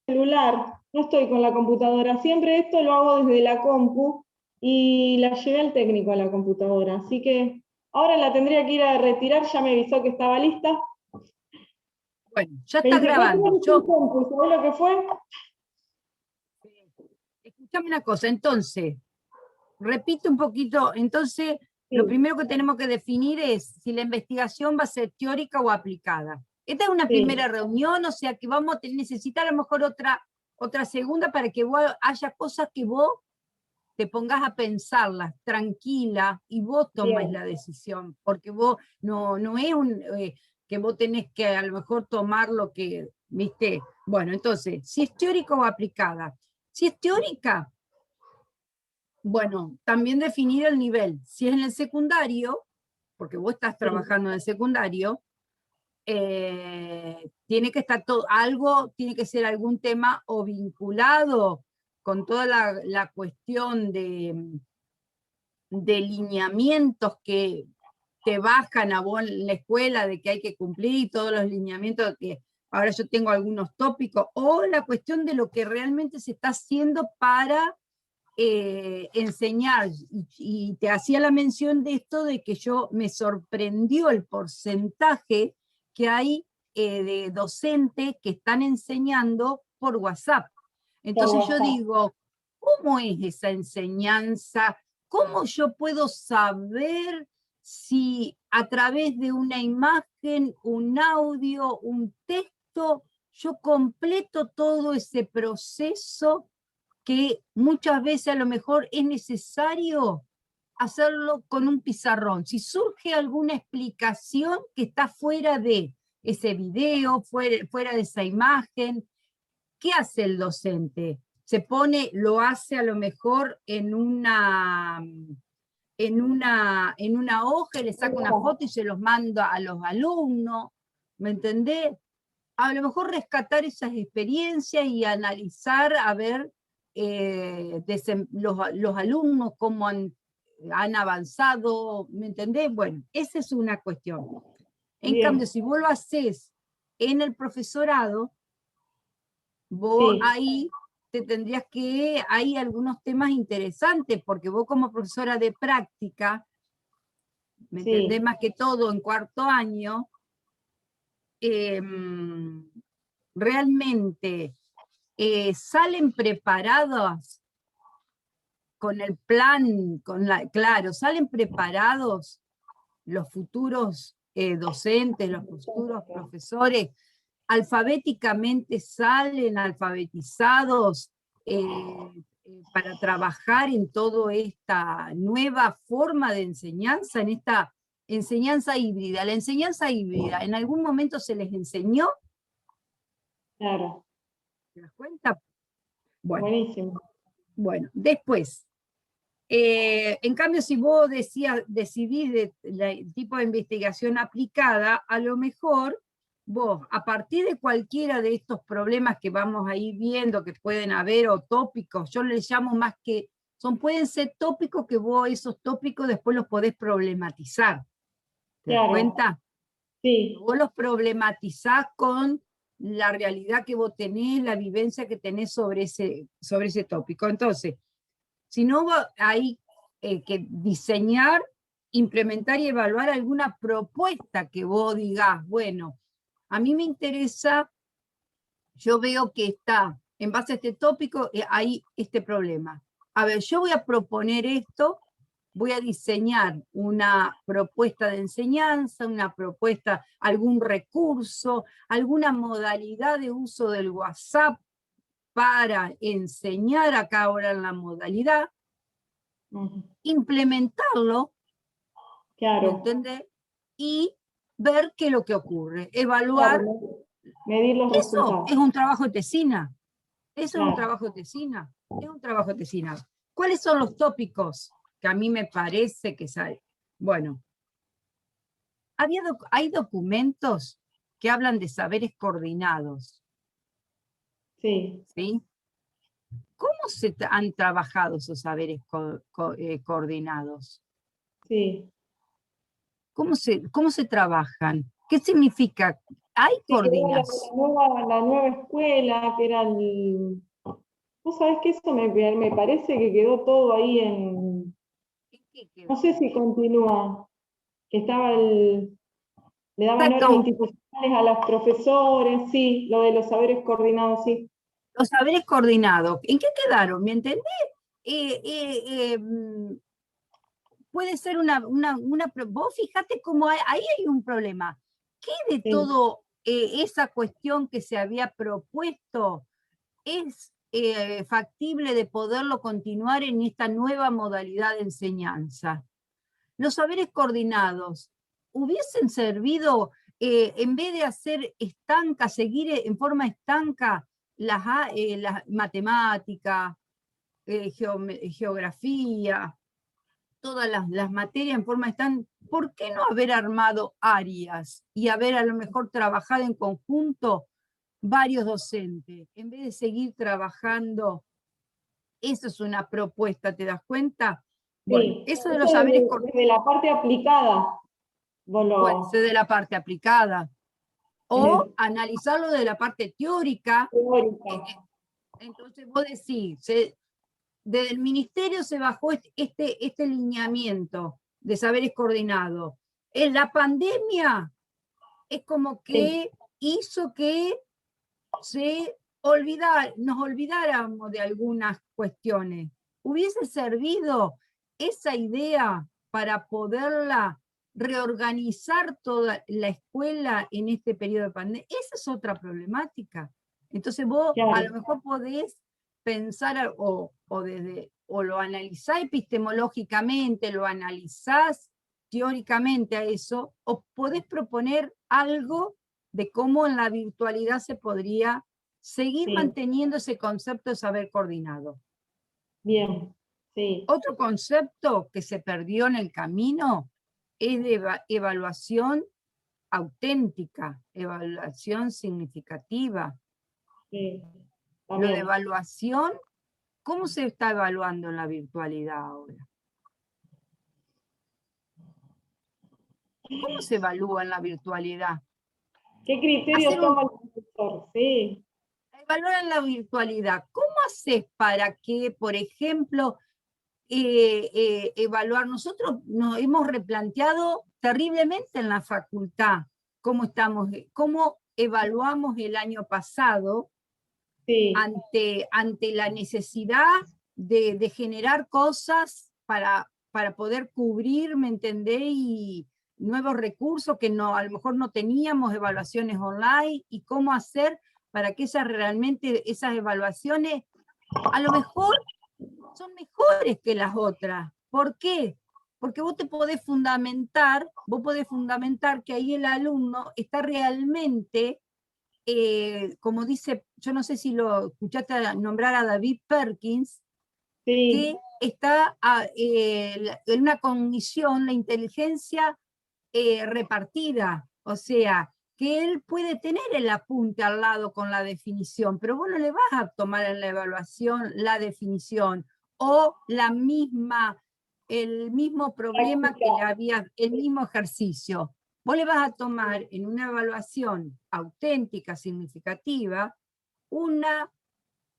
celular, no estoy con la computadora. Siempre esto lo hago desde la compu y la llevé al técnico a la computadora. Así que ahora la tendría que ir a retirar, ya me avisó que estaba lista. Bueno, ya está 24 grabando. horas sin compu, ¿sabés lo que fue? Escuchame una cosa, entonces, repito un poquito, entonces, lo Sí, primero que tenemos que definir es si la investigación va a ser teórica o aplicada. Esta es una sí, primera reunión, o sea que vamos a necesitar a lo mejor otra segunda para que haya cosas que vos te pongas a pensarlas tranquila y vos tomes bien, la decisión, porque vos no es que vos tenés que a lo mejor tomar lo que, viste. Bueno, entonces, si es teórica o aplicada. Si es teórica, bueno, también definir el nivel. Si es en el secundario, porque vos estás sí, trabajando en el secundario, tiene que estar todo, algo, tiene que ser algún tema o vinculado con toda la cuestión de lineamientos que te bajan a vos en la escuela, de que hay que cumplir todos los lineamientos que ahora yo tengo algunos tópicos, o la cuestión de lo que realmente se está haciendo para enseñar. Y te hacía la mención de esto de que yo me sorprendió el porcentaje que hay de docentes que están enseñando por WhatsApp. por Entonces yo WhatsApp. digo, ¿cómo es esa enseñanza? ¿Cómo yo puedo saber si a través de una imagen, un audio, un texto, yo completo todo ese proceso que muchas veces a lo mejor es necesario hacerlo con un pizarrón? Si surge alguna explicación que está fuera de ese video, fuera de esa imagen, ¿qué hace el docente? Se pone, lo hace a lo mejor en una hoja, y le saca una foto y se los manda a los alumnos, ¿me entendés? A lo mejor rescatar esas experiencias y analizar, a ver, los alumnos cómo han avanzado, ¿me entendés? Bueno, esa es una cuestión. En cambio, Bien, si vos lo haces en el profesorado, vos sí, ahí hay algunos temas interesantes, porque vos como profesora de práctica, ¿me entendés? sí, Más que todo en cuarto año, eh, realmente salen preparados con el plan, claro, salen preparados los futuros docentes, los futuros profesores, alfabéticamente salen alfabetizados para trabajar en toda esta nueva forma de enseñanza, en esta enseñanza híbrida. La enseñanza híbrida, ¿en algún momento se les enseñó? claro, ¿Te das cuenta? Bueno, buenísimo. bueno, después. En cambio, si vos decidís el tipo de investigación aplicada, a lo mejor vos, a partir de cualquiera de estos problemas que vamos a ir viendo, que pueden haber, o tópicos, yo les llamo más que, pueden ser tópicos que vos esos tópicos después los podés problematizar. ¿Te das Claro, cuenta? sí, Vos los problematizás con la realidad que vos tenés, la vivencia que tenés sobre ese tópico. Entonces, si no, hay que diseñar, implementar y evaluar alguna propuesta que vos digas, bueno, a mí me interesa, yo veo que está, en base a este tópico, hay este problema. A ver, yo voy a proponer esto, voy a diseñar una propuesta de enseñanza, una propuesta, algún recurso, alguna modalidad de uso del WhatsApp para enseñar acá ahora en la modalidad, ujú, implementarlo, ¿me claro, entiendes? Y ver qué es lo que ocurre, claro, evaluar. medir los Eso resultados, es un trabajo de tesina, eso es un claro. trabajo de tesina, es un trabajo de tesina. ¿Cuáles son los tópicos que a mí me parece que salen? Bueno, hay documentos que hablan de saberes coordinados, Sí, ¿sí? ¿Cómo han trabajado esos saberes coordinados? sí, ¿Cómo se trabajan? ¿Qué significa? hay Sí, que era coordinación. la nueva escuela, que era el... Vos sabés que eso me parece que quedó todo ahí en... ¿Qué No quedó? sé si continúa, que estaba le daban horas Exacto, institucionales a los profesores, sí, lo de los saberes coordinados, sí. los saberes coordinados. ¿En qué quedaron? ¿Me entendés? Eh, eh, eh, mm, puede ser vos fíjate cómo ahí hay un problema. ¿Qué de Sí, todo esa cuestión que se había propuesto es factible de poderlo continuar en esta nueva modalidad de enseñanza? Los saberes coordinados hubiesen servido, en vez de hacer estanca, seguir en forma estanca las matemáticas, geografía, todas las materias en forma están, ¿por qué no haber armado áreas y haber a lo mejor trabajado en conjunto varios docentes, en vez de seguir trabajando? Eso es una propuesta, ¿te das cuenta? Bueno, sí. eso de Eso los saberes desde la parte aplicada, vos puede ser de la parte aplicada o eh, analizarlo de la parte teórica. teórica. eh, Entonces vos decís, desde el ministerio se bajó este lineamiento de saberes coordinados. En la pandemia es como Sí, que hizo que nos olvidáramos de algunas cuestiones. ¿Hubiese servido esa idea para poderla reorganizar toda la escuela en este periodo de pandemia? Esa es otra problemática. Entonces vos a lo claro, mejor podés pensar o lo analizás epistemológicamente, lo analizás teóricamente a eso, o podés proponer algo de cómo en la virtualidad se podría seguir sí, manteniendo ese concepto de saber coordinado. bien, sí, Otro concepto que se perdió en el camino es de evaluación auténtica, evaluación significativa. sí, Lo de también. evaluación, ¿cómo se está evaluando en la virtualidad ahora? ¿Cómo se evalúa en la virtualidad? ¿Qué criterios Hacer toma el profesor? Sí, evaluar en la virtualidad. ¿Cómo haces para que, por ejemplo, evaluar? Nosotros nos hemos replanteado terriblemente en la facultad cómo evaluamos el año pasado sí, ante la necesidad de generar cosas para poder cubrir, ¿me entendés? Y nuevos recursos que no, a lo mejor no teníamos, evaluaciones online, y cómo hacer para que realmente esas evaluaciones a lo mejor son mejores que las otras. ¿Por qué? Porque vos podés fundamentar que ahí el alumno está realmente, como dice, yo no sé si lo escuchaste nombrar a David Perkins, que sí, está en una cognición, la inteligencia repartida, o sea, que él puede tener el apunte al lado con la definición, pero vos no le vas a tomar en la evaluación la definición o el mismo problema que le práctica, había, el mismo ejercicio. Vos le vas a tomar en una evaluación auténtica, significativa,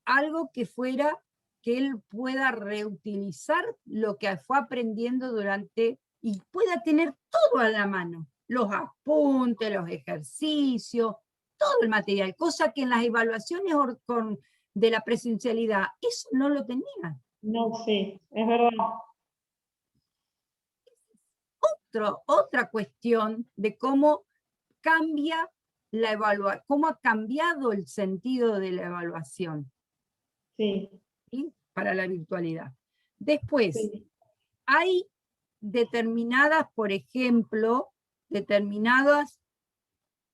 algo que él pueda reutilizar lo que fue aprendiendo y pueda tener todo a la mano, los apuntes, los ejercicios, todo el material, cosa que en las evaluaciones de la presencialidad, eso no lo tenía. no sé, es verdad, Otra cuestión de cómo cambia cómo ha cambiado el sentido de la evaluación, sí, ¿sí? Para la virtualidad. Después, sí, hay determinadas, por ejemplo, determinadas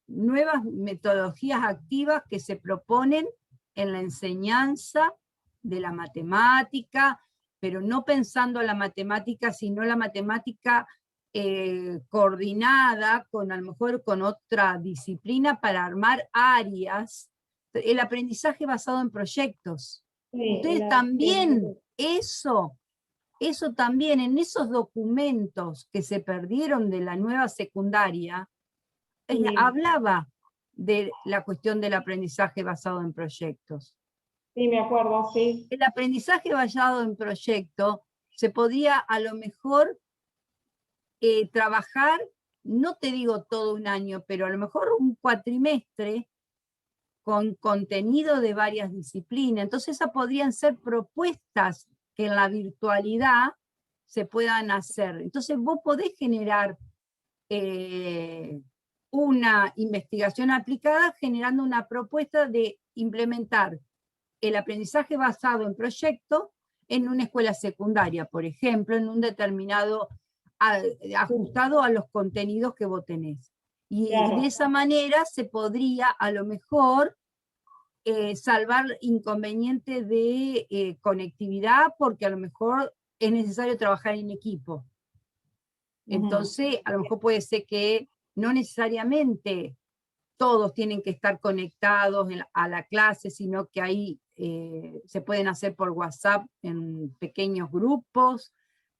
nuevas metodologías activas que se proponen en la enseñanza de la matemática, pero no pensando la matemática, sino la matemática coordinada con a lo mejor con otra disciplina para armar áreas, el aprendizaje basado en proyectos. sí, Ustedes también eso también en esos documentos que se perdieron de la nueva secundaria, sí, hablaba de la cuestión del aprendizaje basado en proyectos. Sí, me acuerdo, sí. El aprendizaje basado en proyecto se podía a lo mejor trabajar, no te digo todo un año, pero a lo mejor un cuatrimestre con contenido de varias disciplinas. Entonces esas podrían ser propuestas que en la virtualidad se puedan hacer. Entonces vos podés generar una investigación aplicada generando una propuesta de implementar el aprendizaje basado en proyectos en una escuela secundaria, por ejemplo, en un determinado, ajustado a los contenidos que vos tenés. Y Claro. de esa manera se podría a lo mejor salvar inconvenientes de conectividad, porque a lo mejor es necesario trabajar en equipo. Entonces, a lo mejor puede ser que no necesariamente todos tienen que estar conectados a la clase, sino que ahí se pueden hacer por WhatsApp en pequeños grupos,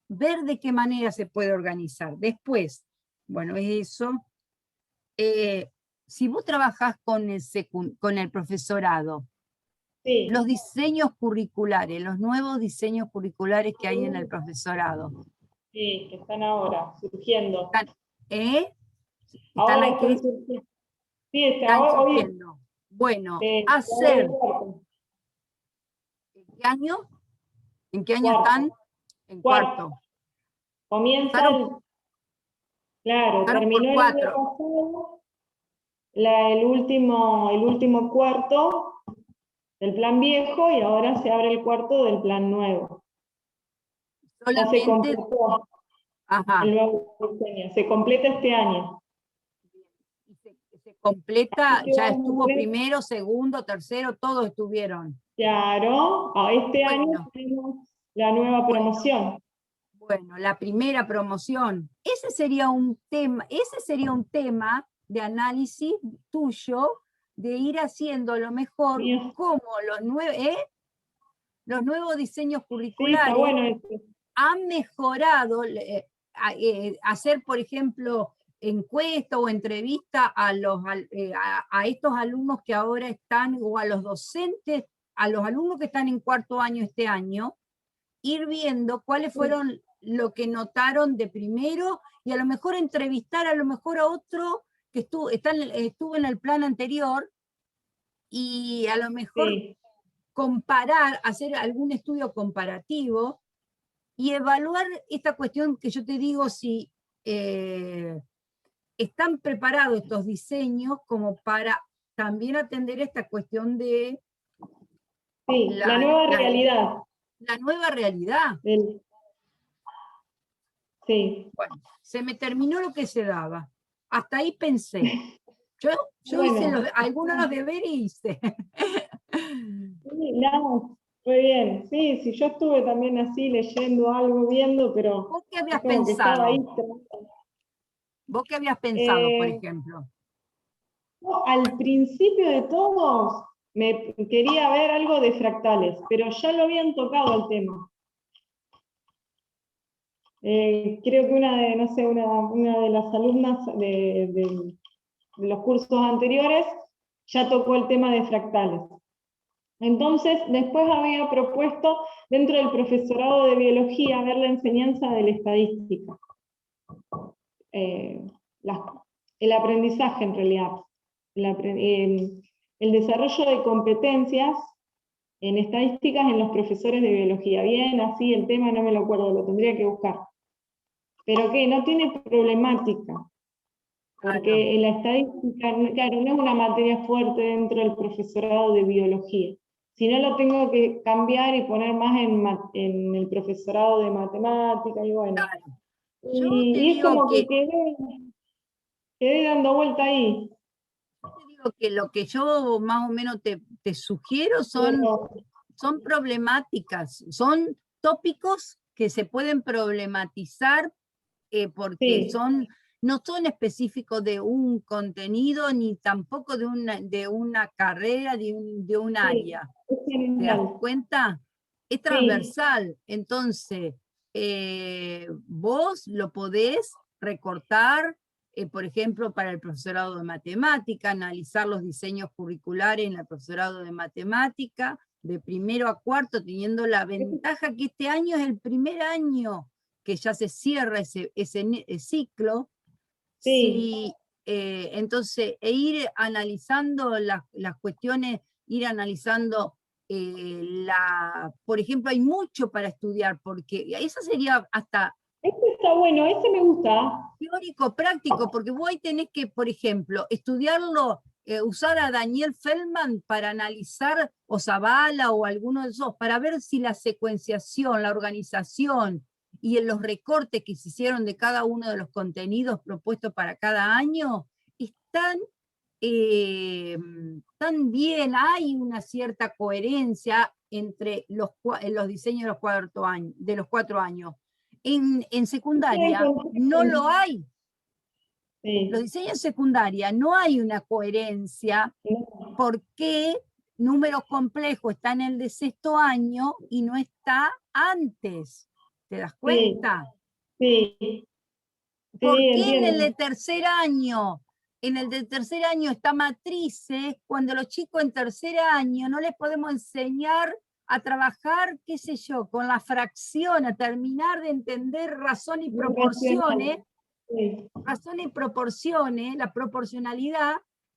ver de qué manera se puede organizar. Después, bueno, eso. Si vos trabajás con el profesorado, Sí. los diseños curriculares, los nuevos diseños curriculares que hay en el profesorado. Sí, que están ahora surgiendo. ¿Están Ahora aquí? están surgiendo. Sí, Están hoy. surgiendo. Bueno, hacer. ¿En qué año? ¿En qué año están? En cuarto. Comienza claro, terminó el año pasado el último cuarto del plan viejo y ahora se abre el cuarto del plan nuevo. Ya se completó el nuevo diseño, se completa este año. Se completa, ya estuvo primero, segundo, tercero, todos estuvieron. Claro, este año tenemos la nueva promoción. Bueno, la primera promoción. Ese sería un tema de análisis tuyo, de ir haciendo a lo mejor como los nuevos diseños curriculares han mejorado, hacer, por ejemplo, encuesta o entrevista a estos alumnos que ahora están, o a los docentes, a los alumnos que están en cuarto año este año, ir viendo cuáles fueron lo que notaron de primero, y a lo mejor entrevistar a lo mejor a otro que estuvo en el plan anterior, y a lo mejor comparar, hacer algún estudio comparativo, y evaluar esta cuestión que yo te digo, si están preparados estos diseños como para también atender esta cuestión de la nueva realidad. La nueva realidad. Sí. Bueno, se me terminó lo que se daba. Hasta ahí pensé. Yo hice algunos deberes y hice. Sí, no, muy bien. Sí, yo estuve también así leyendo algo, viendo, pero ¿Vos qué habías pensado? ¿Vos qué habías pensado, por ejemplo? Al principio de todos me quería ver algo de fractales, pero ya lo habían tocado el tema. Creo que una de las alumnas de los cursos anteriores ya tocó el tema de fractales. Entonces, después había propuesto dentro del profesorado de biología ver la enseñanza de la estadística. El aprendizaje, en realidad. El desarrollo de competencias en estadísticas en los profesores de biología. Bien, así el tema no me lo acuerdo, lo tendría que buscar. Pero que no tiene problemática. Porque la estadística, claro, no es una materia fuerte dentro del profesorado de biología. Si no, lo tengo que cambiar y poner más en el profesorado de matemática, y bueno. Y es como que quedé dando vuelta ahí. Yo te digo que lo que yo más o menos te sugiero son problemáticas, son tópicos que se pueden problematizar porque no son específicos de un contenido, ni tampoco de una carrera, de un área. ¿Te das cuenta? Es transversal. Entonces, vos lo podés recortar, por ejemplo, para el profesorado de matemática, analizar los diseños curriculares en el profesorado de matemática, de primero a cuarto, teniendo la ventaja que este año es el primer año que ya se cierra ese ciclo. Sí. Entonces, ir analizando las cuestiones, ir analizando por ejemplo, hay mucho para estudiar, porque esa sería hasta Este está bueno, este me gusta. teórico práctico, porque vos ahí tenés que, por ejemplo, estudiarlo, usar a Daniel Feldman para analizar, o Zavala o alguno de esos, para ver si la secuenciación, la organización y en los recortes que se hicieron de cada uno de los contenidos propuestos para cada año están tan bien, hay una cierta coherencia entre los diseños de los 4 años. En secundaria no lo hay. Los Sí. diseños secundaria no hay una coherencia porque números complejos está en el de sexto año y no está antes. ¿Te das cuenta? Sí, sí, ¿Por qué en el entiendo. de tercer año? En el de tercer año está matrices, cuando los chicos en tercer año no les podemos enseñar a trabajar, qué sé yo, con la fracción, a terminar de entender razón y proporciones, Sí. la proporcionalidad,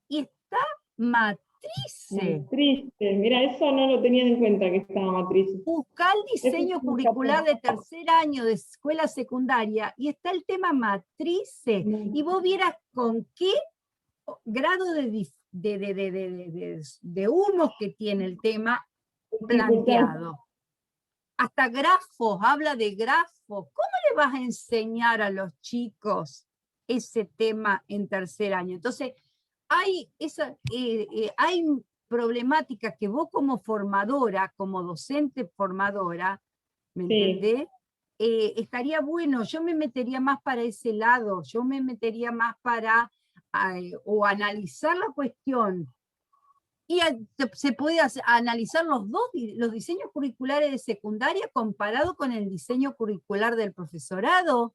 y está matrices. Triste, mira, eso no lo tenía en cuenta que estaba matriz. Busca el Eso diseño me curricular escapó. de tercer año de escuela secundaria y está el tema matrices, y vos vieras con qué grado de humos que tiene el tema Dificultad. planteado. Hasta grafos, habla de grafos. ¿Cómo le vas a enseñar a los chicos ese tema en tercer año? Entonces, hay problemáticas que vos como formadora, como docente formadora, ¿me Sí. entendés? Estaría bueno, yo me metería más para ese lado, yo me metería más para o analizar la cuestión, y se puede analizar los diseños curriculares de secundaria comparado con el diseño curricular del profesorado,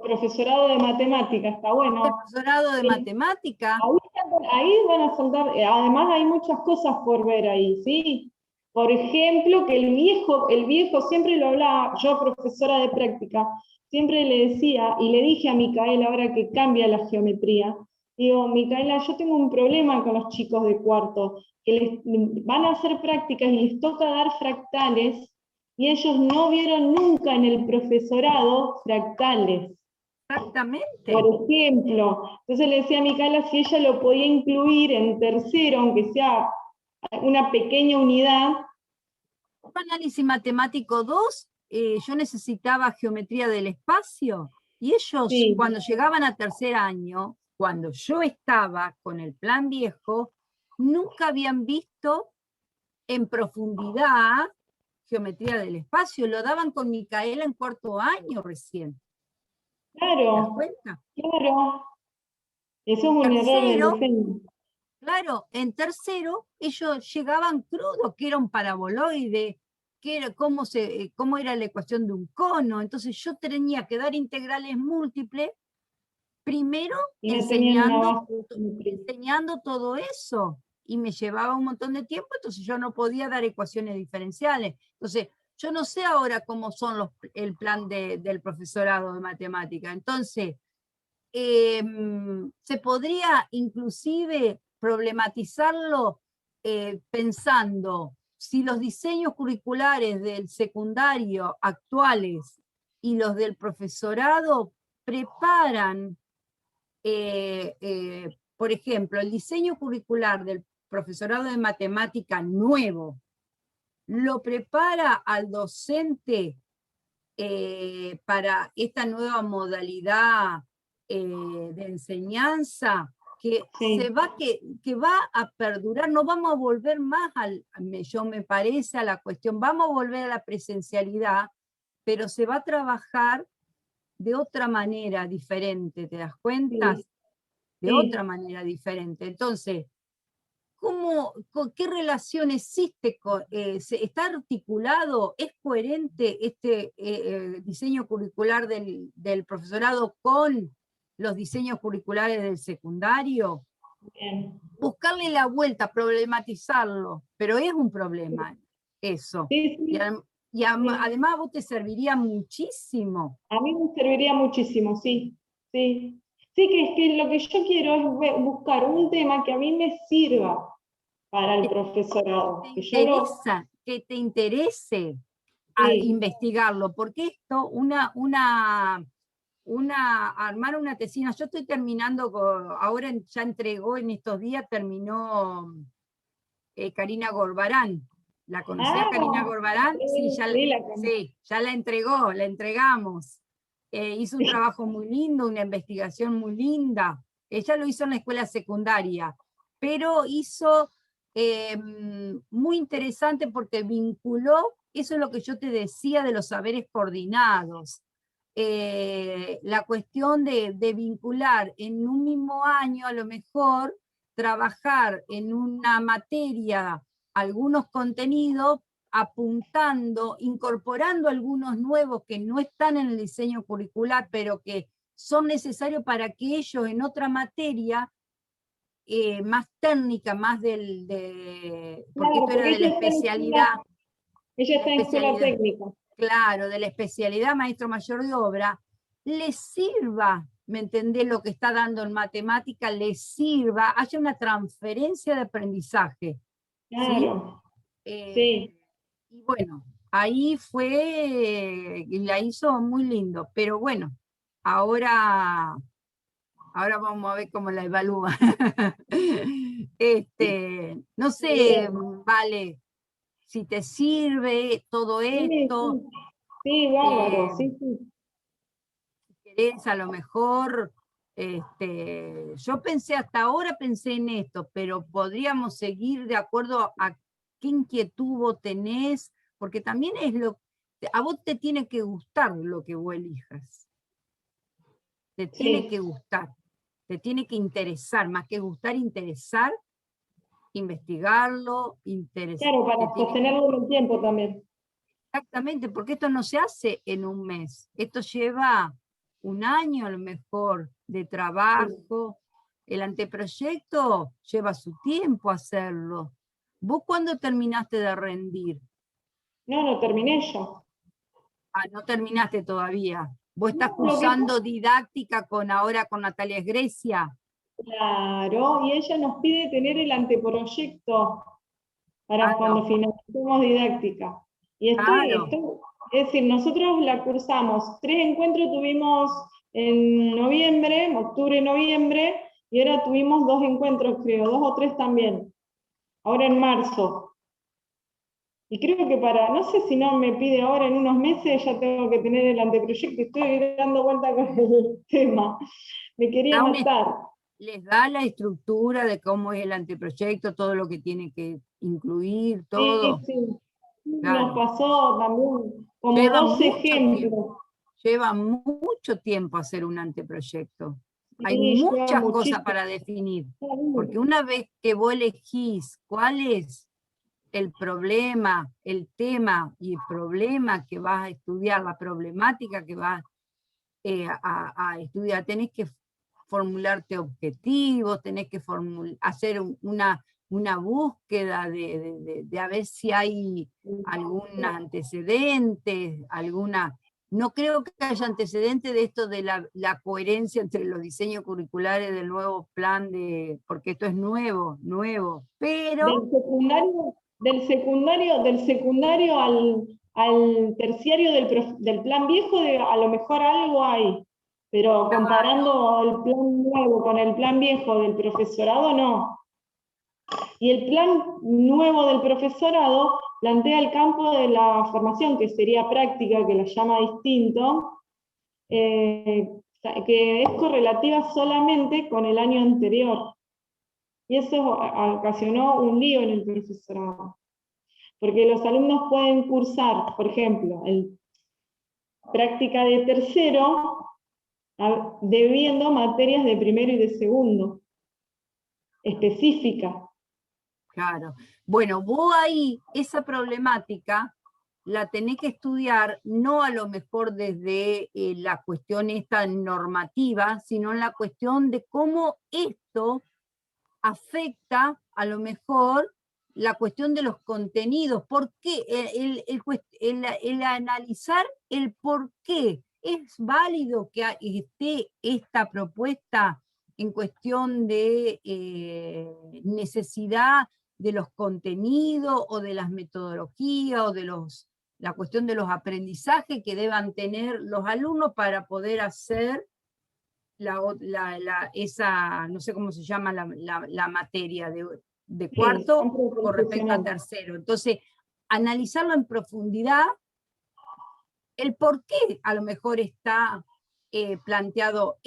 Profesorado de matemática, está del bueno. profesorado de Sí. matemática. Ahí van a soltar, además hay muchas cosas por ver ahí, ¿sí? Por ejemplo, que el viejo siempre lo hablaba, yo profesora de práctica, siempre le decía, y le dije a Micaela ahora que cambia la geometría, digo, Micaela, yo tengo un problema con los chicos de cuarto, que van a hacer prácticas y les toca dar fractales, y ellos no vieron nunca en el profesorado fractales. Exactamente. Por ejemplo, entonces le decía a Micaela si ella lo podía incluir en tercero, aunque sea una pequeña unidad. Análisis matemático 2, yo necesitaba geometría del espacio, y ellos Sí, cuando llegaban a tercer año, cuando yo estaba con el plan viejo, nunca habían visto en profundidad geometría del espacio, lo daban con Micaela en cuarto año recién. ¿Te das claro, cuenta? claro. Eso es un error del Tercero, diseño. claro, en tercero ellos llegaban crudos, que era un paraboloide, cómo era la ecuación de un cono. Entonces yo tenía que dar integrales múltiples, primero Y no tenían una base de geometría. enseñando todo eso. Y me llevaba un montón de tiempo, entonces yo no podía dar ecuaciones diferenciales. Entonces, yo no sé ahora cómo son el plan del profesorado de matemática. Entonces, se podría inclusive problematizarlo pensando si los diseños curriculares del secundario actuales y los del profesorado preparan, por ejemplo, el diseño curricular del profesorado de matemática nuevo, lo prepara al docente para esta nueva modalidad de enseñanza Sí, que va a perdurar. No vamos a volver más yo me parece, a la cuestión, vamos a volver a la presencialidad, pero se va a trabajar de otra manera diferente, ¿te das cuenta? sí, De otra sí. manera diferente. Entonces, ¿qué relación existe? ¿Está articulado? ¿Es coherente este diseño curricular del profesorado con los diseños curriculares del secundario, Bien. buscarle la vuelta, problematizarlo, pero es un problema eso. Sí, sí, sí. Además vos te serviría muchísimo. A mí me serviría muchísimo, sí, sí. Sí, que es que lo que yo quiero es buscar un tema que a mí me sirva para el profesorado. Que te interese a Sí, investigarlo, porque esto, armar una tesina, yo estoy terminando, ahora ya entregó en estos días, terminó Karina Gorbarán. ¿La conocés, Karina Gorbarán? Sí, sí, sí, ya la entregó, la entregamos. Hizo un trabajo muy lindo, una investigación muy linda. Ella lo hizo en la escuela secundaria, pero hizo muy interesante porque vinculó, eso es lo que yo te decía de los saberes coordinados. La cuestión de vincular en un mismo año, a lo mejor, trabajar en una materia algunos contenidos, apuntando, incorporando algunos nuevos que no están en el diseño curricular, pero que son necesarios para que ellos en otra materia más técnica, más porque claro, esto era porque de la especialidad, ella está en escuela técnica. claro, de la especialidad maestro mayor de obra, le sirva, ¿me entendés? Lo que está dando en matemática, le sirva, haya una transferencia de aprendizaje. Claro, ¿sí? sí. Y bueno, ahí fue, y la hizo muy lindo, pero bueno, ahora vamos a ver cómo la evalúa. No sé, Vale, si te sirve todo Sí, esto, sí, sí, bárbaro, sí, sí. si querés a lo mejor, yo pensé hasta ahora, pensé en esto, pero podríamos seguir de acuerdo a qué inquietud vos tenés, porque también a vos te tiene que gustar lo que vos elijas, te tiene Sí. que gustar, te tiene que interesar, más que gustar, interesar, investigarlo, Claro, para sostenerlo en el tiempo también. exactamente, porque esto no se hace en un mes, esto lleva un año a lo mejor de Sí. trabajo, el anteproyecto lleva su tiempo hacerlo. ¿Vos cuándo terminaste de rendir? No, no terminé yo. Ah, no terminaste todavía. ¿Vos estás No, lo que pasa, cursando didáctica ahora con Natalia Grecia? claro, y ella nos pide tener el anteproyecto Ah, para cuando no, finalicemos didáctica. Y claro. es decir, nosotros la cursamos, 3 encuentros tuvimos en noviembre, octubre, noviembre, y ahora tuvimos 2 encuentros, creo, 2 o 3 también, ahora en marzo. Y creo que no sé si no me pide ahora en unos meses, ya tengo que tener el anteproyecto, estoy dando vuelta con el tema. Me quería Da matar. les da la estructura de cómo es el anteproyecto, todo lo que tiene que incluir, Sí, todo. sí. Nos Claro. pasó también como Lleva 2 mucho tiempo. ejemplos. Lleva mucho tiempo hacer un anteproyecto. Hay Sí, lleva muchas cosas muchísimo. para definir, porque una vez que vos elegís cuál es el problema, el tema y el problema que vas a estudiar, la problemática que vas a estudiar, tenés que formularte objetivos, tenés que hacer una búsqueda de a ver si hay algún antecedente, no creo que haya antecedente de esto de la coherencia entre los diseños curriculares del nuevo plan, porque esto es nuevo, pero Del secundario al terciario del plan viejo, a lo mejor algo hay, pero comparando el plan nuevo con el plan viejo del profesorado, no. Y el plan nuevo del profesorado plantea el campo de la formación, que sería práctica, que la llama distinto, que es correlativa solamente con el año anterior. Y eso ocasionó un lío en el profesorado. Porque los alumnos pueden cursar, por ejemplo, en práctica de tercero, debiendo materias de primero y de segundo, específicas. claro. Bueno, vos ahí, esa problemática, la tenés que estudiar no a lo mejor desde la cuestión esta normativa, sino en la cuestión de cómo esto afecta a lo mejor la cuestión de los contenidos. ¿Por qué? El analizar el por qué. ¿Es válido que esté esta propuesta en cuestión de necesidad de los contenidos o de las metodologías o de la cuestión de los aprendizajes que deban tener los alumnos para poder hacer esa, no sé cómo se llama la materia de Sí, cuarto campo con respecto a profesional. tercero? Entonces, analizarlo en profundidad, el por qué a lo mejor está planteado.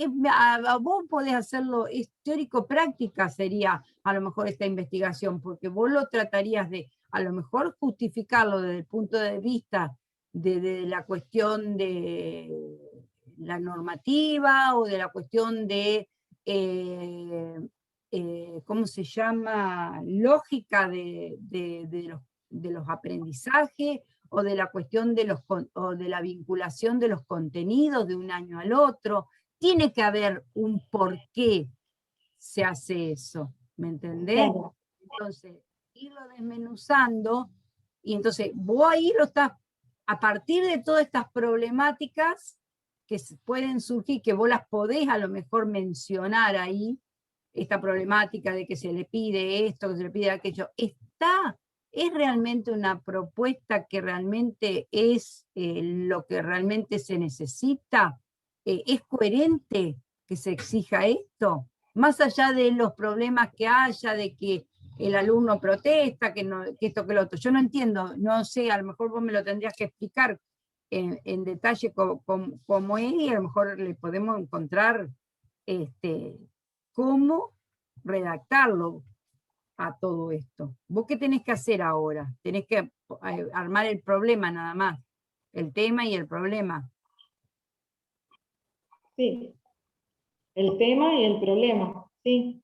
Vos podés hacerlo, es teórico-práctica sería a lo mejor esta investigación, porque vos lo tratarías de, a lo mejor justificarlo desde el punto de vista de la cuestión de la normativa o de la cuestión de, ¿cómo se llama? Lógica de los aprendizajes, o de la cuestión o de la vinculación de los contenidos de un año al otro. Tiene que haber un por qué se hace eso, ¿me entendés? Claro. Entonces, irlo desmenuzando, y entonces vos ahí lo estás, a partir de todas estas problemáticas que pueden surgir, que vos las podés a lo mejor mencionar ahí, esta problemática de que se le pide esto, que se le pide aquello, es realmente una propuesta que realmente es lo que realmente se necesita, es coherente que se exija esto, más allá de los problemas que haya, de que el alumno protesta, que esto, que lo otro. Yo no entiendo, no sé, a lo mejor vos me lo tendrías que explicar en detalle cómo es, y a lo mejor le podemos encontrar cómo redactarlo a todo esto. ¿Vos qué tenés que hacer ahora? Tenés que armar el problema nada más, el tema y el problema. Sí, el tema y el problema, sí.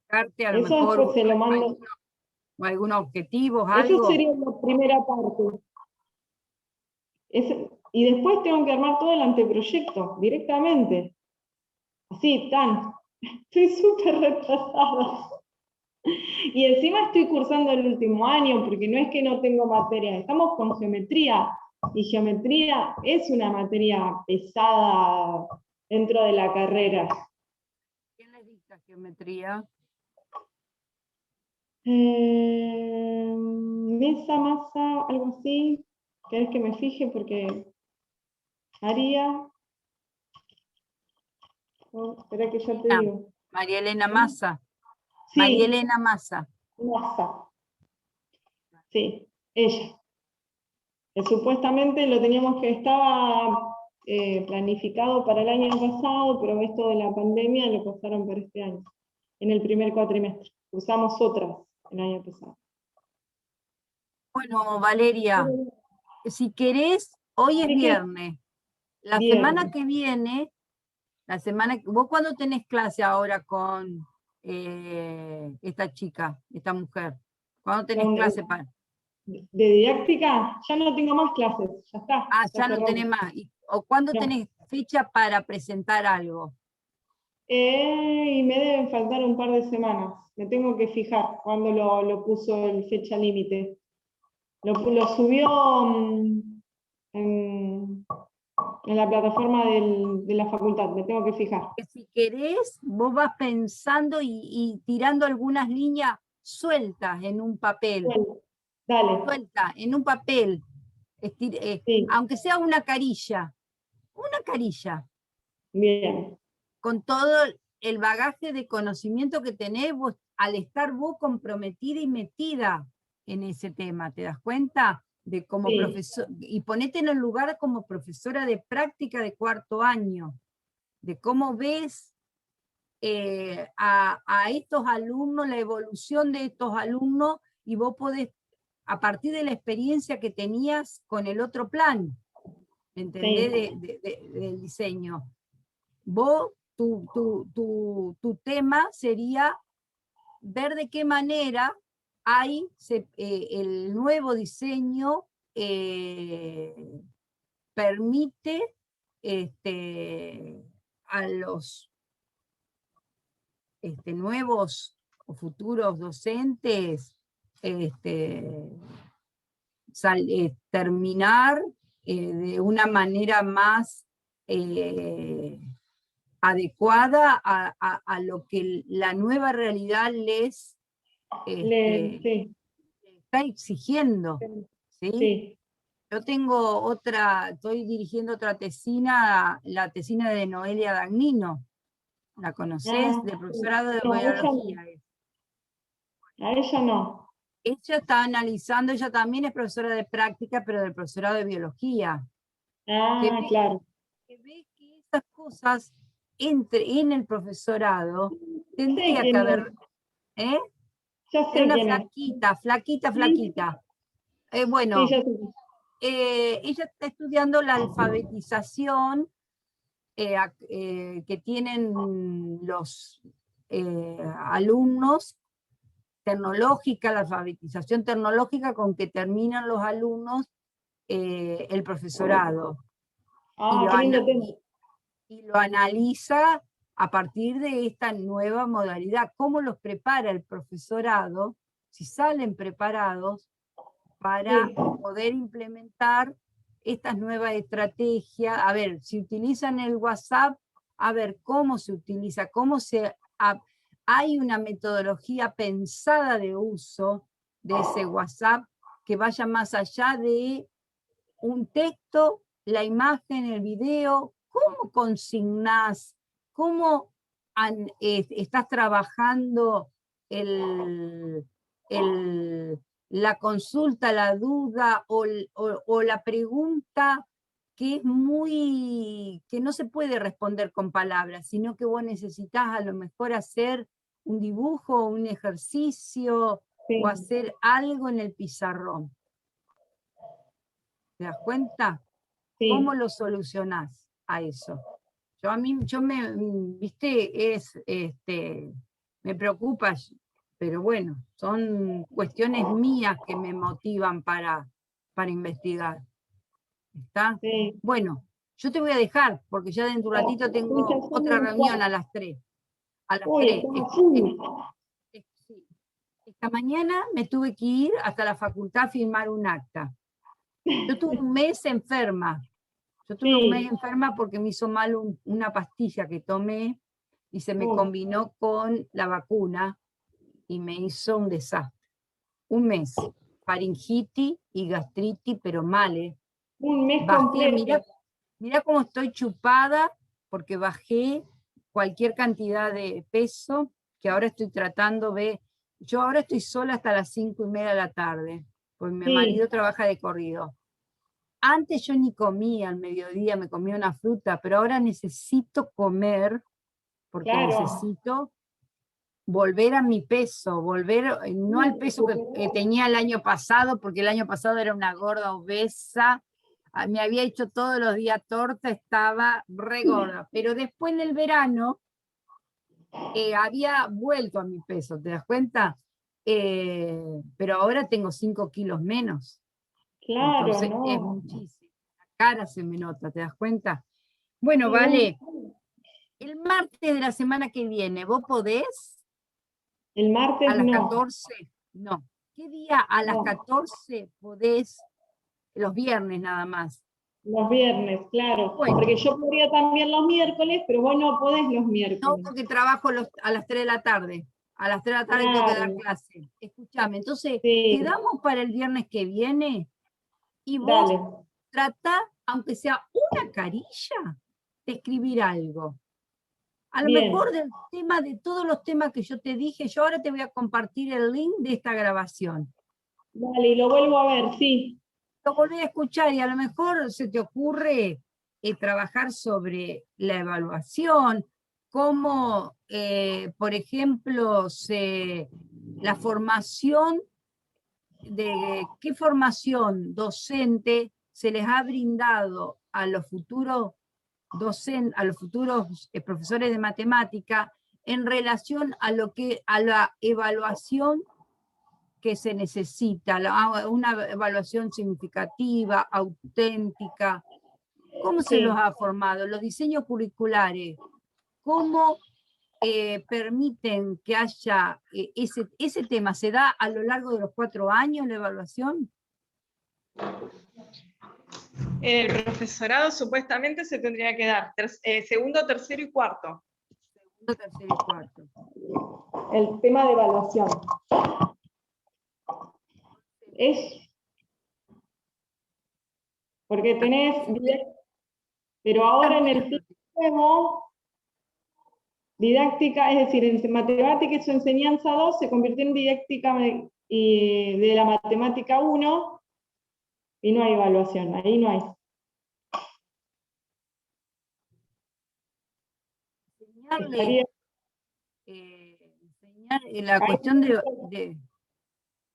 Fijarte a lo Eso mejor después se lo mando. algunos objetivos, Eso algo. sería la primera parte. Y después tengo que armar todo el anteproyecto directamente. Así, tan. Estoy súper retrasada. Y encima estoy cursando el último año, porque no es que no tengo materias, estamos con geometría. Y geometría es una materia pesada dentro de la carrera. ¿Quién les dicta geometría? Mesa, masa, algo así. ¿Querés que me fije? Porque haría. Oh, espera que ya te digo. María Elena Massa. María Sí, Elena Massa. masa. Sí, ella. Supuestamente lo teníamos que estaba planificado para el año pasado, pero esto de la pandemia lo pasaron para este año, en el primer cuatrimestre. Usamos otras el año pasado. Bueno, Valeria, si querés, hoy es Así que viernes. La semana viernes. que viene, ¿vos cuándo tenés clase ahora con esta chica, esta mujer? ¿Cuándo tenés clase para? De didáctica, ya no tengo más clases, ya está, Ah, ya ya no tenés cerramos. más. ¿O cuándo No. tenés fecha para presentar algo? Y me deben faltar un par de semanas. Me tengo que fijar cuándo lo puso el fecha límite. Lo subió en, en la plataforma de la facultad, me tengo que fijar. Que si querés, vos vas pensando y tirando algunas líneas sueltas en un papel. Bueno, dale, Suelta, en un papel. sí, Aunque sea una carilla. Una carilla. bien, Con todo el bagaje de conocimiento que tenés vos, al estar vos comprometida y metida en ese tema, ¿te das cuenta? De como sí, profesor, y ponete en el lugar como profesora de práctica de cuarto año, de cómo ves a estos alumnos, la evolución de estos alumnos, y vos podés, a partir de la experiencia que tenías con el otro plan, ¿entendés? sí, Del diseño. Vos, tu tema sería ver de qué manera hay el nuevo diseño permite a los nuevos o futuros docentes terminar de una manera más adecuada a lo que la nueva realidad les Sí, está exigiendo, ¿sí? sí. Yo tengo estoy dirigiendo otra tesina, la tesina de Noelia Dagnino. ¿La conocés? Ah, De sí. profesorado de No, ella biología. no. A ella no. Ella está analizando, ella también es profesora de práctica, pero del profesorado de biología. Que Ah, claro. ve que esas cosas en el profesorado Sé tendría que quién es. haber, ¿eh? Ya Es sé una quién es. flaquita, flaquita, Sí, flaquita. sí, Bueno, ya sé. ella está estudiando la alfabetización que tienen los alumnos, tecnológica, la alfabetización tecnológica con que terminan los alumnos el profesorado. Y Ah, lo, qué lindo tema. y lo analiza a partir de esta nueva modalidad. ¿Cómo los prepara el profesorado? Si salen preparados para Sí, poder implementar estas nuevas estrategias. A ver, si utilizan el WhatsApp, a ver cómo se utiliza, hay una metodología pensada de uso de ese WhatsApp que vaya más allá de un texto, la imagen, el video, cómo consignás, cómo estás trabajando el, la consulta, la duda o la pregunta que es que no se puede responder con palabras, sino que vos necesitas a lo mejor hacer un dibujo, un ejercicio o sí, hacer algo en el pizarrón. ¿Te das cuenta? ¿Cómo sí. lo solucionás a eso? Yo viste, me preocupa, pero bueno, son cuestiones mías que me motivan para investigar. ¿Está? Sí. Bueno, yo te voy a dejar, porque ya dentro de un ratito Sí, ya tengo son otra un reunión a cuarto. las 3. A las Uy, 3. estamos full. Sí. Esta mañana me tuve que ir hasta la facultad a firmar un acta. Yo tuve un mes enferma. Yo tuve un mes Sí. enferma porque me hizo mal una pastilla que tomé y se me Oh, combinó con la vacuna y me hizo un desastre. Un mes. Faringitis y gastritis, pero mal, ¿eh? un mes Bajé, completo. mira cómo estoy chupada porque bajé cualquier cantidad de peso que ahora estoy tratando de... Yo ahora estoy sola hasta las 5:30 de la tarde, pues mi marido Sí, trabaja de corrido. Antes yo ni comía al mediodía, me comía una fruta, pero ahora necesito comer porque claro. necesito volver a mi peso, volver no al peso que tenía el año pasado, porque el año pasado era una gorda obesa, me había hecho todos los días torta, estaba re gorda, pero después en el verano había vuelto a mi peso, ¿te das cuenta? Pero ahora tengo 5 kilos menos, Claro, entonces es no. muchísimo, la cara se me nota, ¿te das cuenta? Bueno, Sí, un- vale, el martes de la semana que viene, ¿vos podés? el A martes las no. 14, no. ¿Qué día a las No. 14 podés? Los viernes nada más. Los viernes, claro. Bueno, Porque yo podría también los miércoles, pero vos no podés los no miércoles. porque trabajo a las 3 de la tarde. A las 3 de la tarde tengo que dar Claro. clase. Escúchame, entonces, Sí, quedamos para el viernes que viene y vos dale. tratá, aunque sea una carilla, de escribir algo. A lo mejor Bien. del tema, de todos los temas que yo te dije, yo ahora te voy a compartir el link de esta grabación. Dale, y lo vuelvo a ver, sí. Lo volví a escuchar y a lo mejor se te ocurre trabajar sobre la evaluación, cómo, por ejemplo, la formación, qué formación docente se les ha brindado a los futuros a los futuros profesores de matemática en relación a a la evaluación que se necesita, una evaluación significativa, auténtica. ¿Cómo se los ha formado? Los diseños curriculares, ¿cómo permiten que haya ese tema? ¿Se da a lo largo de los 4 años la evaluación? El profesorado supuestamente se tendría que dar segundo, tercero y cuarto. Segundo, tercero y cuarto. El tema de evaluación. Es porque tenés, pero ahora en el nuevo, didáctica, es decir, en matemática y su enseñanza 2 se convirtió en didáctica de la matemática 1 y no hay evaluación, ahí no hay. La cuestión de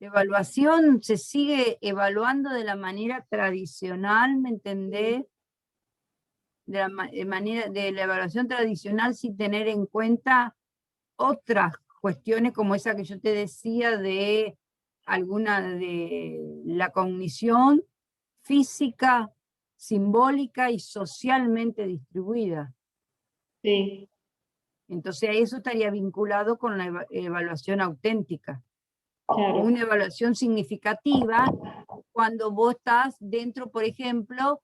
evaluación se sigue evaluando de la manera tradicional, ¿me entendés? De la evaluación tradicional sin tener en cuenta otras cuestiones como esa que yo te decía de alguna de la cognición física, simbólica y socialmente distribuida. Sí. Entonces eso estaría vinculado con la evaluación auténtica. Claro. Una evaluación significativa cuando vos estás dentro, por ejemplo,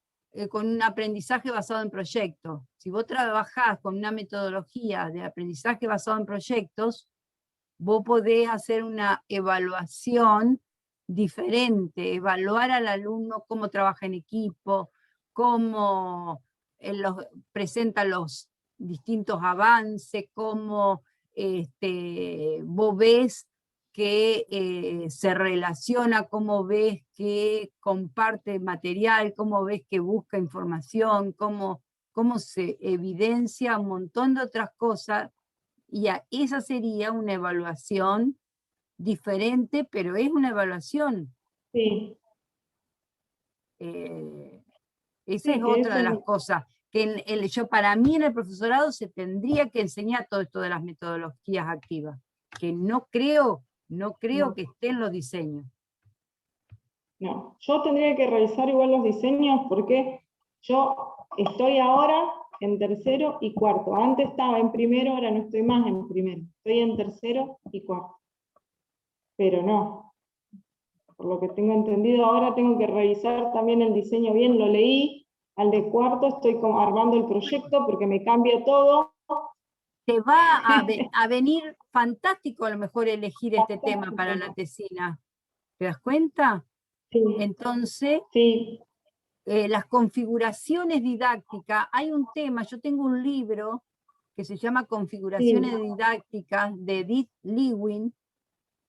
con un aprendizaje basado en proyectos. Si vos trabajás con una metodología de aprendizaje basado en proyectos, vos podés hacer una evaluación diferente, evaluar al alumno cómo trabaja en equipo, cómo presenta los distintos avances, cómo vos ves que se relaciona, cómo ves que comparte material, cómo ves que busca información, cómo se evidencia un montón de otras cosas, y esa sería una evaluación diferente, pero es una evaluación. Sí. Esa es otra de las cosas, que para mí en el profesorado se tendría que enseñar todo esto de las metodologías activas, que no creo que esté en los diseños. No, yo tendría que revisar igual los diseños porque yo estoy ahora en tercero y cuarto. Antes estaba en primero, ahora no estoy más en primero. Estoy en tercero y cuarto. Pero no. Por lo que tengo entendido, ahora tengo que revisar también el diseño bien. Lo leí, al de cuarto estoy como armando el proyecto porque me cambia todo. Te va a venir fantástico a lo mejor elegir este tema para la tesina. ¿Te das cuenta? Sí. Entonces, sí. Las configuraciones didácticas, hay un tema, yo tengo un libro que se llama Configuraciones Didácticas de Edith Lewin,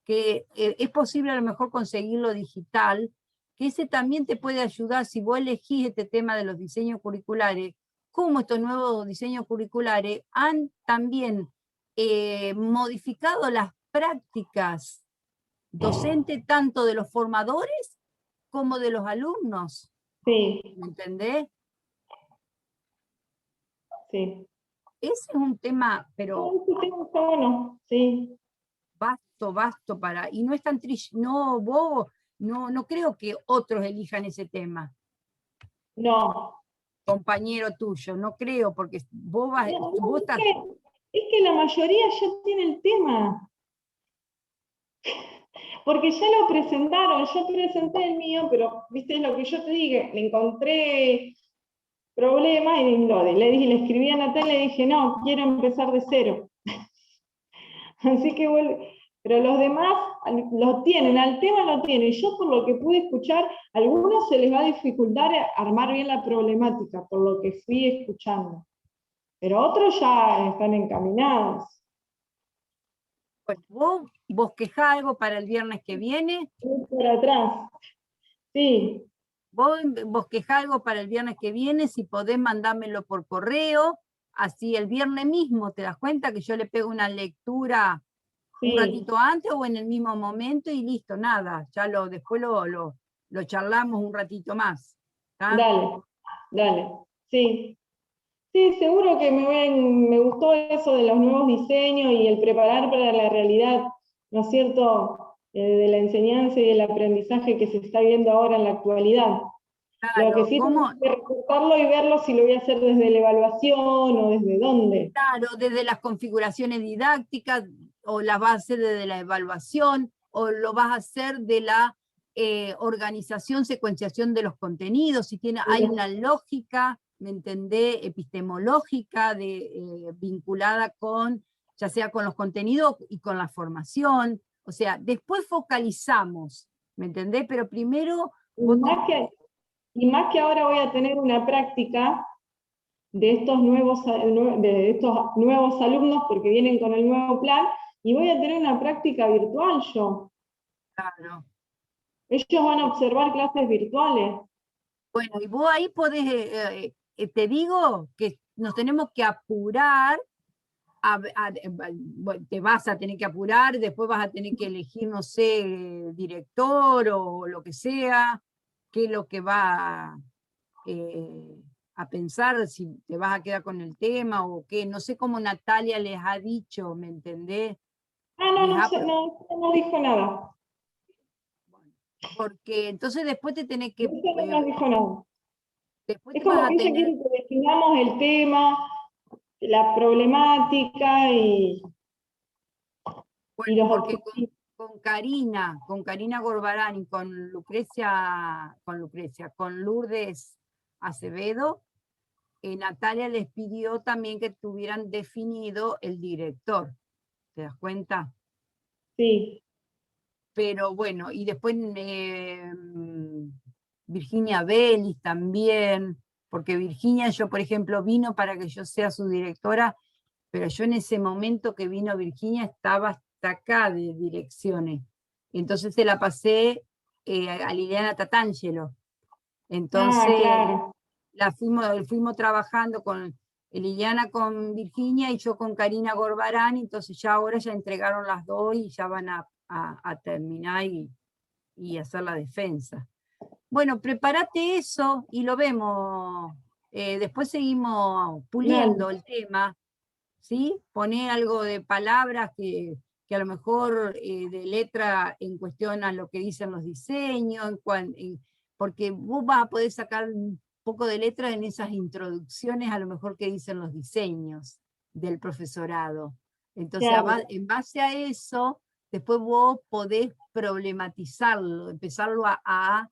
que es posible a lo mejor conseguirlo digital, que ese también te puede ayudar si vos elegís este tema de los diseños curriculares, cómo estos nuevos diseños curriculares han también modificado las prácticas docentes tanto de los formadores como de los alumnos. Sí. ¿Me entendés? Sí. Ese es un tema, pero bueno, sí. vasto para, y no es tan triste, no, vos, no creo que otros elijan ese tema. No. Compañero tuyo, no creo, porque vos vas, vos estás... Es que la mayoría ya tiene el tema. Porque ya lo presentaron, yo presenté el mío, pero viste lo que yo te dije, le encontré problemas y le escribí a Natalia y le dije, no, quiero empezar de cero. Así que pero los demás lo tienen, al tema lo tienen. Yo por lo que pude escuchar, a algunos se les va a dificultar armar bien la problemática, por lo que fui escuchando. Pero otros ya están encaminados. Pues vos bosquejá algo para el viernes que viene. Por atrás. Sí. Vos bosquejá algo para el viernes que viene, si podés mandármelo por correo, así el viernes mismo, ¿te das cuenta que yo le pego una lectura un ratito antes o en el mismo momento y listo, nada, ya después lo charlamos un ratito más? ¿Tá? Dale, sí. Sí, seguro que me gustó eso de los nuevos diseños y el preparar para la realidad, ¿no es cierto? de la enseñanza y del aprendizaje que se está viendo ahora en la actualidad. Lo que Claro, sí ¿cómo? tengo que recortarlo y verlo si lo voy a hacer desde la evaluación o desde dónde. Claro, desde las configuraciones didácticas, o las vas a hacer desde la evaluación, o lo vas a hacer de la organización, secuenciación de los contenidos, si tiene, hay una lógica, ¿me entendés? Epistemológica vinculada con, ya sea con los contenidos y con la formación. O sea, después focalizamos, ¿me entendés? Pero primero vos Y más que ahora voy a tener una práctica de estos nuevos alumnos, porque vienen con el nuevo plan, y voy a tener una práctica virtual yo. claro. Ellos van a observar clases virtuales. Bueno, y vos ahí podés, te digo que nos tenemos que apurar, bueno, te vas a tener que apurar, después vas a tener que elegir, no sé, director o lo que sea, qué es lo que va a pensar, si te vas a quedar con el tema o qué, no sé cómo Natalia les ha dicho, ¿me entendés? Ah, no, no dijo nada. Porque entonces después te tenés que, Eso no nos dijo nada. después Es te vas como a que ella tener, quiere que definamos el tema, la problemática y bueno, los porque objetivos. con Karina Gorbarán y con Lourdes Acevedo, Natalia les pidió también que tuvieran definido el director, ¿te das cuenta? Sí. Pero bueno, y después Virginia Vélez también, porque Virginia, yo por ejemplo, vino para que yo sea su directora, pero yo en ese momento que vino Virginia estaba hasta acá de direcciones. Y entonces se la pasé a Liliana Tatangelo. Ah, Entonces claro. fuimos trabajando con Liliana con Virginia y yo con Karina Gorbarán, entonces ya ahora ya entregaron las dos y ya van a terminar y hacer la defensa. Bueno, prepárate eso y lo vemos. Después seguimos puliendo Dale. el tema, ¿sí? Poné algo de palabras que a lo mejor de letra en cuestión a lo que dicen los diseños, porque vos vas a poder sacar un poco de letra en esas introducciones a lo mejor que dicen los diseños del profesorado. Entonces, Claro. en base a eso, después vos podés problematizarlo, empezarlo a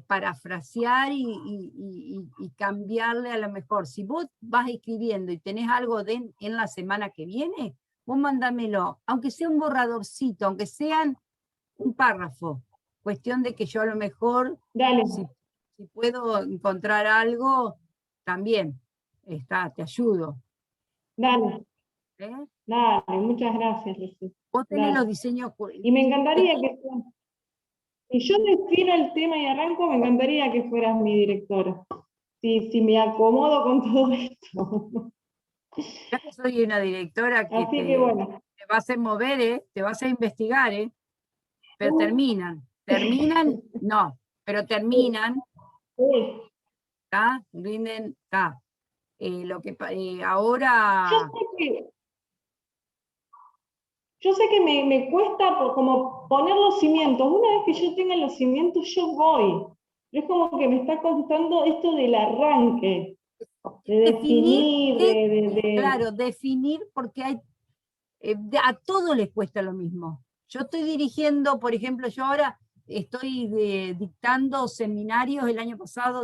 parafrasear y cambiarle a lo mejor. Si vos vas escribiendo y tenés algo en la semana que viene, vos mándamelo, aunque sea un borradorcito, aunque sean un párrafo. Cuestión de que yo a lo mejor, Dale. si puedo encontrar algo, también te ayudo. Dale. ¿Eh? Dale. Muchas gracias, Lucy. Vos tenés los Dale. diseños. Y me encantaría que si yo defino el tema y arranco, me encantaría que fueras mi directora. Si me acomodo con todo esto. Ya que soy una directora que Así que bueno. te va a hacer mover, te vas a investigar, pero no, pero terminan, Sí. ¿está? Rinden, está. Yo Ahora, sé que, yo sé que me cuesta como poner los cimientos. Una vez que yo tenga los cimientos, yo voy. Pero es como que me está costando esto del arranque, de definir, definir, claro, definir porque a todos les cuesta lo mismo. Yo estoy dirigiendo, por ejemplo, yo ahora estoy dictando seminarios el año pasado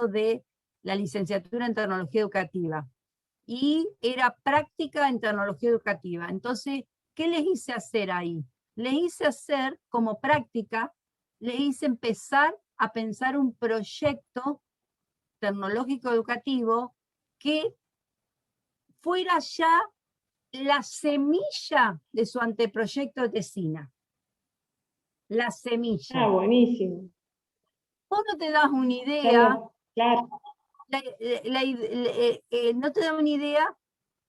de la licenciatura en tecnología educativa. Y era práctica en tecnología educativa. Entonces, ¿qué les hice hacer ahí? Les hice hacer como práctica, les hice empezar a pensar un proyecto tecnológico educativo que fuera ya la semilla de su anteproyecto de tesina. La semilla. buenísimo. Vos no te das una idea, Claro, claro. no te da una idea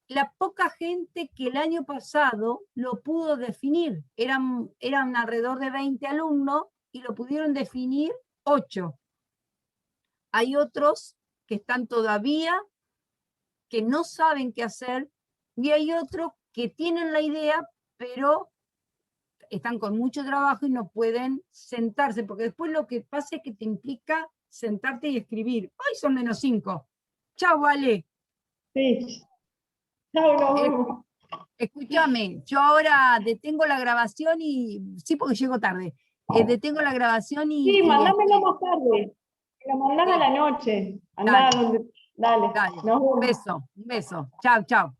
la poca gente que el año pasado lo pudo definir. Eran alrededor de 20 alumnos y lo pudieron definir 8. Hay otros que están todavía, que no saben qué hacer, y hay otros que tienen la idea, pero están con mucho trabajo y no pueden sentarse, porque después lo que pasa es que te implica sentarte y escribir. Hoy son -5. Chao, Vale. Sí. Chao, nos vemos. Escúchame, yo ahora detengo la grabación y, sí, porque llego tarde, detengo la grabación Sí, mandámelo más tarde. Me lo mandás a la noche. Andá Dale. donde. Dale. Dale, Nos vemos. un beso. Chao, chao.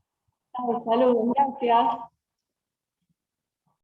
Chao, saludos. Gracias.